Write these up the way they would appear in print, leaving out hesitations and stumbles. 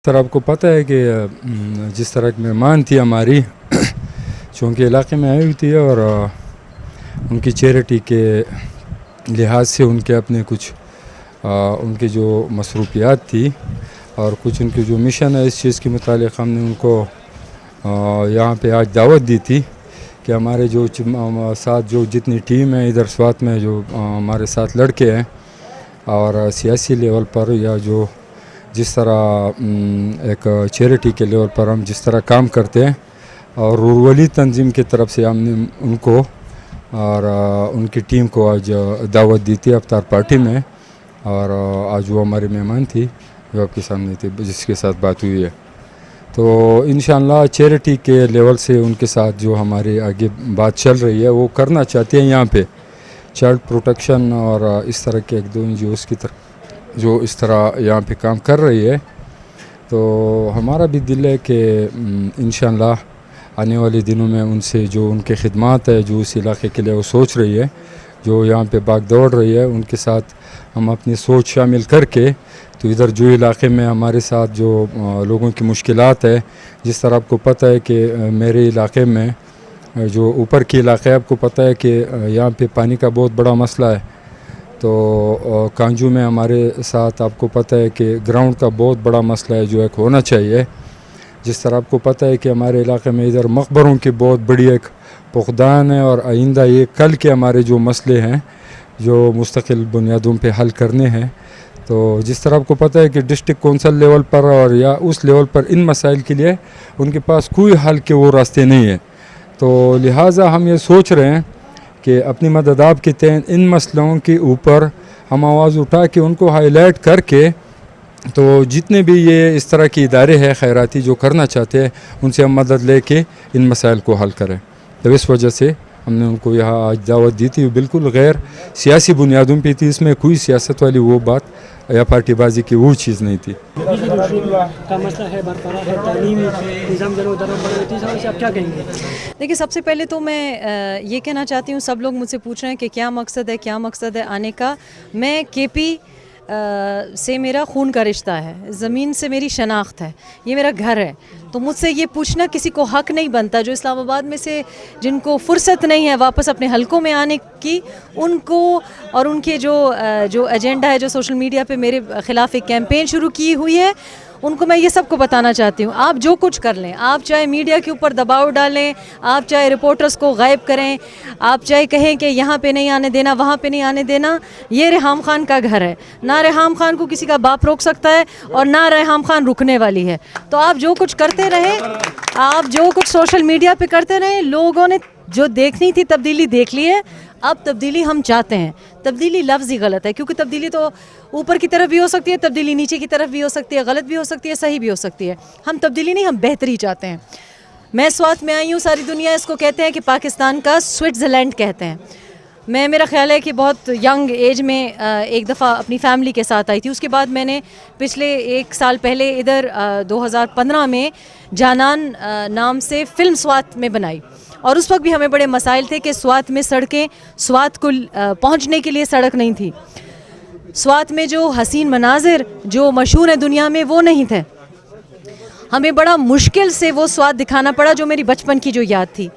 سر آپ کو پتہ ہے کہ جس طرح کی مہمان تھی ہماری چونکہ علاقے میں آئی ہوئی تھی اور ان کی چیریٹی کے لحاظ سے ان کے اپنے کچھ ان کی جو مصروفیات تھی اور کچھ ان کی جو مشن ہے اس چیز کے متعلق ہم نے ان کو یہاں پہ آج دعوت دی تھی کہ ہمارے جو ساتھ جو جتنی ٹیم ہے ادھر سوات میں جو ہمارے ساتھ لڑکے ہیں اور سیاسی لیول پر یا جو جس طرح ایک چیریٹی کے لیول پر ہم جس طرح کام کرتے ہیں اور رورلی تنظیم کی طرف سے ہم نے ان کو اور ان کی ٹیم کو آج دعوت دی تھی افطار پارٹی میں اور آج وہ ہماری مہمان تھی جو آپ کے سامنے تھی جس کے ساتھ بات ہوئی ہے. تو انشاءاللہ چیریٹی کے لیول سے ان کے ساتھ جو ہماری آگے بات چل رہی ہے وہ کرنا چاہتے ہیں یہاں پہ چائلڈ پروٹیکشن اور اس طرح کے ایک دو NGOs کی طرف جو اس طرح یہاں پہ کام کر رہی ہے. تو ہمارا بھی دل ہے کہ انشاءاللہ آنے والے دنوں میں ان سے جو ان کے خدمات ہے جو اس علاقے کے لیے وہ سوچ رہی ہے جو یہاں پہ باغ دوڑ رہی ہے ان کے ساتھ ہم اپنی سوچ شامل کر کے تو ادھر جو علاقے میں ہمارے ساتھ جو لوگوں کی مشکلات ہے جس طرح آپ کو پتہ ہے کہ میرے علاقے میں جو اوپر کے علاقہ ہے آپ کو پتہ ہے کہ یہاں پہ پانی کا بہت بڑا مسئلہ ہے. تو کانجو میں ہمارے ساتھ آپ کو پتہ ہے کہ گراؤنڈ کا بہت بڑا مسئلہ ہے جو ایک ہونا چاہیے. جس طرح آپ کو پتہ ہے کہ ہمارے علاقے میں ادھر مقبروں کی بہت بڑی ایک فقدان ہے اور آئندہ یہ کل کے ہمارے جو مسئلے ہیں جو مستقل بنیادوں پہ حل کرنے ہیں. تو جس طرح آپ کو پتہ ہے کہ ڈسٹرکٹ کونسل لیول پر اور یا اس لیول پر ان مسائل کے لیے ان کے پاس کوئی حل کے وہ راستے نہیں ہیں. تو لہٰذا ہم یہ سوچ رہے ہیں کہ اپنی مدد آپ کے تحت ان مسئلوں کے اوپر ہم آواز اٹھا کے ان کو ہائی لائٹ کر کے تو جتنے بھی یہ اس طرح کے ادارے ہیں خیراتی جو کرنا چاہتے ہیں ان سے ہم مدد لے کے ان مسائل کو حل کریں. تو اس وجہ سے ہم نے ان کو یہاں آج دعوت دی تھی بالکل غیر سیاسی بنیادوں پہ تھی. اس میں کوئی سیاست والی وہ بات یا پارٹی بازی کی وہ چیز نہیں تھی. دیکھیے سب سے پہلے تو میں یہ کہنا چاہتی ہوں سب لوگ مجھ سے پوچھ رہے ہیں کہ کیا مقصد ہے آنے کا. میں KP سے میرا خون کا رشتہ ہے, زمین سے میری شناخت ہے, یہ میرا گھر ہے. تو مجھ سے یہ پوچھنا کسی کو حق نہیں بنتا جو اسلام آباد میں سے جن کو فرصت نہیں ہے واپس اپنے حلقوں میں آنے کی ان کو اور ان کے جو ایجنڈا ہے جو سوشل میڈیا پہ میرے خلاف ایک کیمپین شروع کی ہوئی ہے ان کو میں یہ سب کو بتانا چاہتی ہوں. آپ جو کچھ کر لیں, آپ چاہے میڈیا کے اوپر دباؤ ڈالیں, آپ چاہے رپورٹرز کو غائب کریں, آپ چاہے کہیں کہ یہاں پہ نہیں آنے دینا وہاں پہ نہیں آنے دینا, یہ ریحام خان کا گھر ہے. نہ ریحام خان کو کسی کا باپ روک سکتا ہے اور نہ ریحام خان رکنے والی ہے. تو آپ جو کچھ کرتے رہیں, آپ جو کچھ سوشل میڈیا پہ کرتے رہیں, لوگوں نے جو دیکھنی تھی تبدیلی دیکھ لی ہے. اب تبدیلی ہم چاہتے ہیں. تبدیلی لفظ ہی غلط ہے کیونکہ تبدیلی تو اوپر کی طرف بھی ہو سکتی ہے, تبدیلی نیچے کی طرف بھی ہو سکتی ہے, غلط بھی ہو سکتی ہے, صحیح بھی ہو سکتی ہے. ہم تبدیلی نہیں, ہم بہتری چاہتے ہیں. میں سوات میں آئی ہوں, ساری دنیا اس کو کہتے ہیں کہ پاکستان کا سوئٹزرلینڈ کہتے ہیں. میرا خیال ہے کہ بہت ینگ ایج میں ایک دفعہ اپنی فیملی کے ساتھ آئی تھی. اس کے بعد میں نے پچھلے 1 سال پہلے ادھر 2015 میں جانان نام سے فلم سوات میں بنائی اور اس وقت بھی ہمیں بڑے مسائل تھے کہ سوات میں سڑکیں, سوات کو پہنچنے کے لیے سڑک نہیں تھی, سوات میں جو حسین مناظر جو مشہور ہیں دنیا میں وہ نہیں تھے. ہمیں بڑا مشکل سے وہ سوات دکھانا پڑا جو میری بچپن کی جو یاد تھی.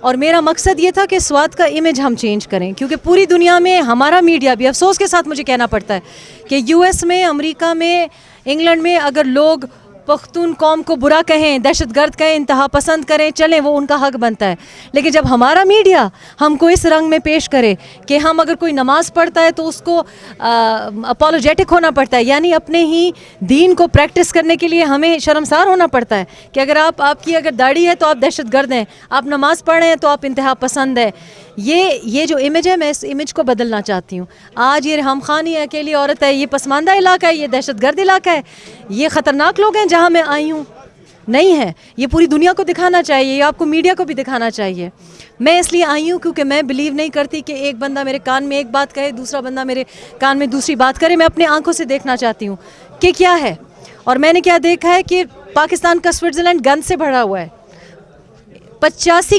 اور میرا مقصد یہ تھا کہ سوات کا امیج ہم چینج کریں کیونکہ پوری دنیا میں ہمارا میڈیا بھی, افسوس کے ساتھ مجھے کہنا پڑتا ہے کہ US میں, امریکہ میں, انگلینڈ میں اگر لوگ پختون قوم کو برا کہیں, دہشت گرد کہیں, انتہا پسند کریں, چلیں وہ ان کا حق بنتا ہے. لیکن جب ہمارا میڈیا ہم کو اس رنگ میں پیش کرے کہ ہم اگر کوئی نماز پڑھتا ہے تو اس کو اپولوجیٹک ہونا پڑتا ہے, یعنی اپنے ہی دین کو پریکٹس کرنے کے لیے ہمیں شرمسار ہونا پڑتا ہے کہ اگر آپ کی اگر داڑھی ہے تو آپ دہشت گرد ہیں, آپ نماز پڑھ رہے ہیں تو آپ انتہا پسند ہے. یہ جو امیج ہے میں اس امیج کو بدلنا چاہتی ہوں. آج یہ ریحام خان ہی اکیلی عورت ہے, یہ پسماندہ علاقہ ہے, یہ دہشت گرد علاقہ ہے, یہ خطرناک لوگ ہیں جہاں میں آئی ہوں, نہیں ہے. یہ پوری دنیا کو دکھانا چاہیے, یہ آپ کو میڈیا کو بھی دکھانا چاہیے. میں اس لیے آئی ہوں کیونکہ میں بلیو نہیں کرتی کہ ایک بندہ میرے کان میں ایک بات کہے, دوسرا بندہ میرے کان میں دوسری بات کرے. میں اپنے آنکھوں سے دیکھنا چاہتی ہوں کہ کیا ہے. اور میں نے کیا دیکھا ہے کہ پاکستان کا سوئٹزرلینڈ گند سے بھرا ہوا ہے. 85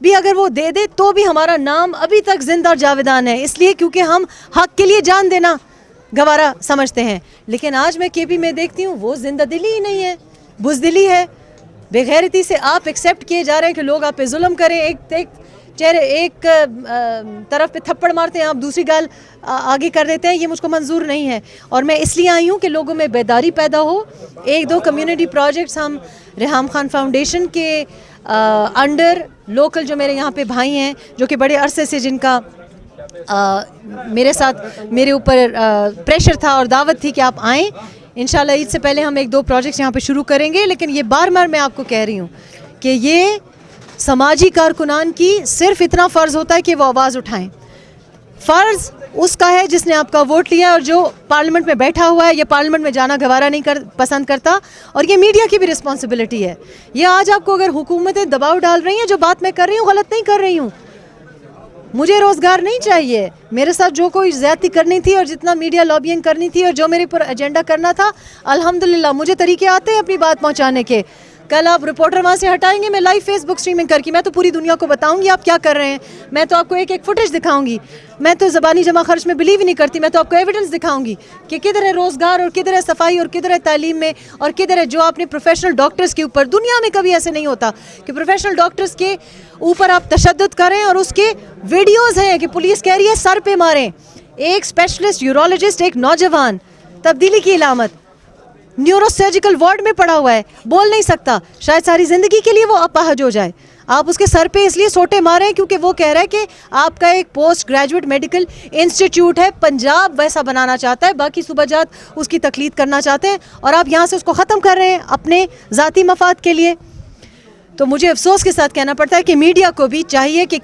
بھی اگر وہ دے دے تو بھی ہمارا نام ابھی تک زندہ اور جاویدان ہے, اس لیے کیونکہ ہم حق کے لیے جان دینا گوارا سمجھتے ہیں. لیکن آج میں کے پی میں دیکھتی ہوں وہ زندہ دلی ہی نہیں ہے, بزدلی ہے. بے غیرتی سے آپ ایکسیپٹ کیے جا رہے ہیں کہ لوگ آپ پہ ظلم کریں, ایک طرف پہ تھپڑ مارتے ہیں, آپ دوسری گال آگے کر دیتے ہیں. یہ مجھ کو منظور نہیں ہے, اور میں اس لیے آئی ہوں کہ لوگوں میں بیداری پیدا ہو. 1-2 کمیونٹی پروجیکٹس ہم ریحام خان فاؤنڈیشن کے انڈر لوکل جو میرے یہاں پہ بھائی ہیں جو کہ بڑے عرصے سے جن کا میرے ساتھ میرے اوپر پریشر تھا اور دعوت تھی کہ آپ آئیں, انشاءاللہ عید سے پہلے ہم 1-2 پروجیکٹس یہاں پہ شروع کریں گے. لیکن یہ بار بار میں آپ کو کہہ رہی ہوں کہ یہ سماجی کارکنان کی صرف اتنا فرض ہوتا ہے کہ وہ آواز اٹھائیں. فرض اس کا ہے جس نے آپ کا ووٹ لیا اور جو پارلیمنٹ میں بیٹھا ہوا ہے, یہ پارلیمنٹ میں جانا گوارا نہیں پسند کرتا. اور یہ میڈیا کی بھی رسپانسبلٹی ہے. یہ آج آپ کو اگر حکومتیں دباؤ ڈال رہی ہیں, جو بات میں کر رہی ہوں غلط نہیں کر رہی ہوں. مجھے روزگار نہیں چاہیے, میرے ساتھ جو کوئی زیادتی کرنی تھی اور جتنا میڈیا لابینگ کرنی تھی اور جو میرے پر ایجنڈا کرنا تھا, الحمدللہ مجھے طریقے آتے ہیں اپنی بات پہنچانے کے. کل آپ رپورٹر وہاں سے ہٹائیں گے, میں لائیو فیس بک اسٹریمنگ کر کے میں تو پوری دنیا کو بتاؤں گی آپ کیا کر رہے ہیں. میں تو آپ کو ایک فوٹیج دکھاؤں گی. میں تو زبانی جمع خرچ میں بلیو ہی نہیں کرتی, میں تو آپ کو ایویڈنس دکھاؤں گی کہ کدھر ہے روزگار اور کدھر ہے صفائی اور کدھر ہے تعلیم میں اور کدھر ہے جو آپ نے پروفیشنل ڈاکٹرز کے اوپر. دنیا میں کبھی ایسے نہیں ہوتا کہ پروفیشنل ڈاکٹرز کے اوپر آپ تشدد کریں, اور اس کے ویڈیوز ہیں کہ پولیس کہہ رہی ہے سر پہ ماریں. ایک اسپیشلسٹ یورولوجسٹ, ایک نوجوان, تبدیلی کی علامت, نیورو سرجیکل وارڈ میں پڑا ہوا ہے, بول نہیں سکتا, شاید ساری زندگی کے لیے وہ اپاہج ہو جائے. آپ اس کے سر پہ اس لیے سوٹے مارے ہیں کیونکہ وہ کہہ رہا ہے کہ آپ کا ایک پوسٹ گریجویٹ میڈیکل انسٹیٹیوٹ ہے, پنجاب ویسا بنانا چاہتا ہے, باقی صوبہ جات اس کی تقلید کرنا چاہتے ہیں, اور آپ یہاں سے اس کو ختم کر رہے ہیں اپنے ذاتی مفاد کے لیے. تو مجھے افسوس کے ساتھ کہنا پڑتا ہے کہ میڈیا کو بھی چاہیے کہ